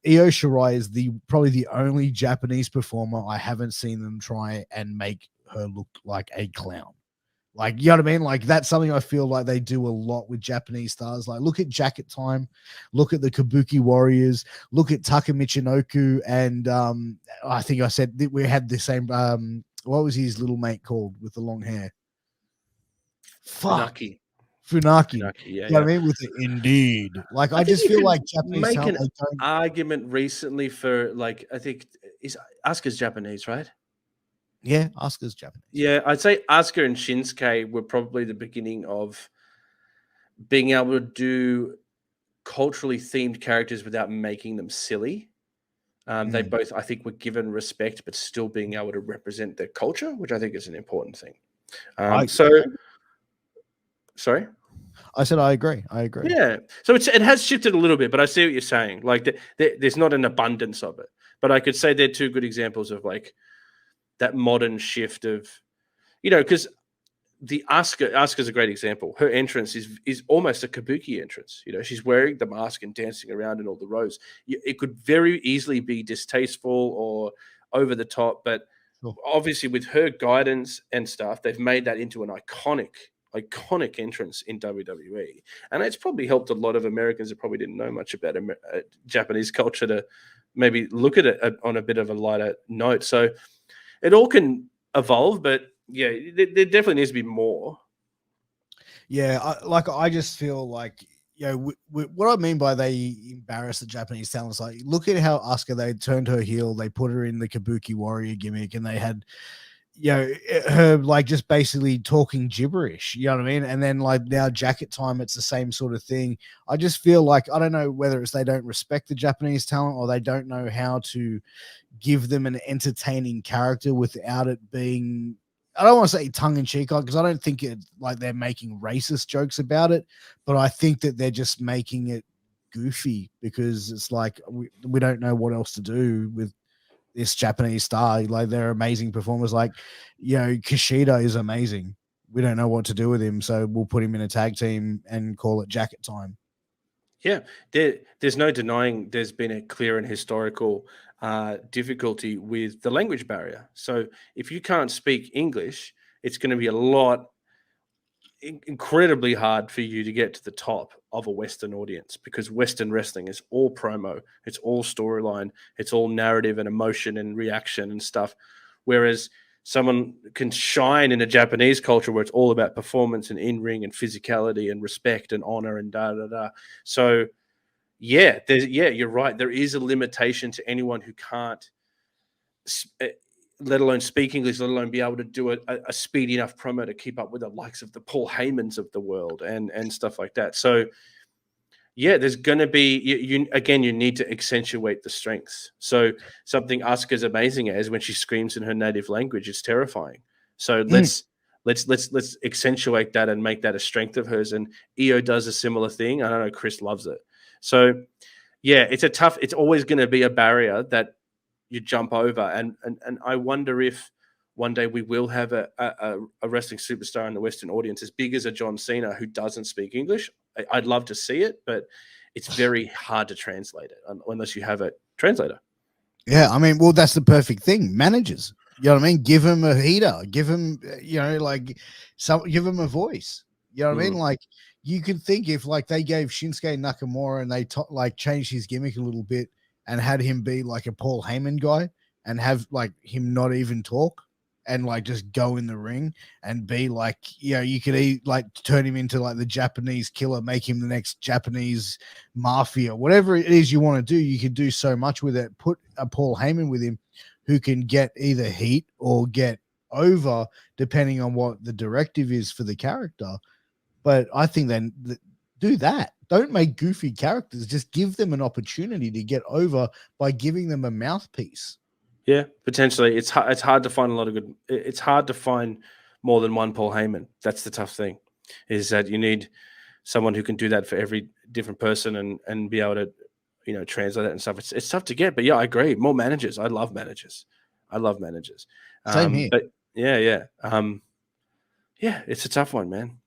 Io Shirai is probably the only Japanese performer I haven't seen them try and make her look like a clown. Like, you know what I mean? Like, that's something I feel like they do a lot with Japanese stars. Like, look at Jacket Time, look at the Kabuki Warriors, look at Taka Michinoku, and I think I said that we had the same. What was his little mate called with the long hair? Fuck. Funaki. Yeah, you know what I mean? With it, indeed. Like, I just feel like Japanese make talent, an argument recently for, like, I think Asuka's Japanese, right? Yeah, Asuka's Japanese. Yeah, I'd say Asuka and Shinsuke were probably the beginning of being able to do culturally themed characters without making them silly. They both, I think, were given respect, but still being able to represent their culture, which I think is an important thing. Sorry? I said I agree. Yeah. So it has shifted a little bit, but I see what you're saying. Like, there's not an abundance of it. But I could say they're two good examples of, like, that modern shift of, because the Asuka's a great example. Her entrance is almost a kabuki entrance. She's wearing the mask and dancing around in all the rows. It could very easily be distasteful or over the top, but obviously with her guidance and stuff, they've made that into an iconic entrance in WWE. And it's probably helped a lot of Americans that probably didn't know much about Japanese culture to maybe look at it on a bit of a lighter note. So it all can evolve, but yeah, there definitely needs to be more. Yeah, I just feel like, what I mean by they embarrass the Japanese talent is, like, look at how Asuka, they turned her heel, they put her in the Kabuki Warrior gimmick, and they had, her, like, just basically talking gibberish, you know what I mean? And then, like, now Jacket Time, it's the same sort of thing. I just feel like, I don't know whether it's they don't respect the Japanese talent or they don't know how to give them an entertaining character without it being, I don't want to say tongue-in-cheek, because I don't think it like they're making racist jokes about it, but I think that they're just making it goofy because it's like we don't know what else to do with this Japanese star. Like, they're amazing performers. Like, Kushida is amazing. We don't know what to do with him, so we'll put him in a tag team and call it Jacket Time. Yeah, there's no denying there's been a clear and historical difficulty with the language barrier. So if you can't speak English, it's going to be incredibly hard for you to get to the top of a Western audience, because Western wrestling is all promo, it's all storyline, it's all narrative and emotion and reaction and stuff. Whereas someone can shine in a Japanese culture where it's all about performance and in-ring and physicality and respect and honor and da-da-da. So, yeah, you're right. There is a limitation to anyone who can't, let alone speak English, let alone be able to do a speedy enough promo to keep up with the likes of the Paul Heymans of the world and stuff like that. So, yeah, there's going to be, you need to accentuate the strengths. So something Asuka's amazing at is when she screams in her native language, it's terrifying. So let's accentuate that and make that a strength of hers. And Io does a similar thing. I don't know, Chris loves it. So yeah, it's always going to be a barrier that you jump over. And I wonder if one day we will have a wrestling superstar in the Western audience as big as a John Cena who doesn't speak English. I'd love to see it, but it's very hard to translate it unless you have a translator. Yeah, I mean, well, that's the perfect thing. Managers, you know what I mean? Give him a heater. Give him, give him a voice. You know what I mean? Like, you could think if, like, they gave Shinsuke Nakamura and they changed his gimmick a little bit and had him be like a Paul Heyman guy and have, like, him not even talk and, like, just go in the ring and be like, you could turn him into, like, the Japanese killer, make him the next Japanese mafia, whatever it is you want to do. You could do so much with it. Put a Paul Heyman with him who can get either heat or get over depending on what the directive is for the character. But I think then do that. Don't make goofy characters. Just give them an opportunity to get over by giving them a mouthpiece. Yeah, potentially. It's hard to find a lot of good. It's hard to find more than one Paul Heyman. That's the tough thing, is that you need someone who can do that for every different person and be able to, translate it and stuff. It's tough to get, but yeah, I agree. More managers. I love managers. Same here. But yeah. Yeah, it's a tough one, man.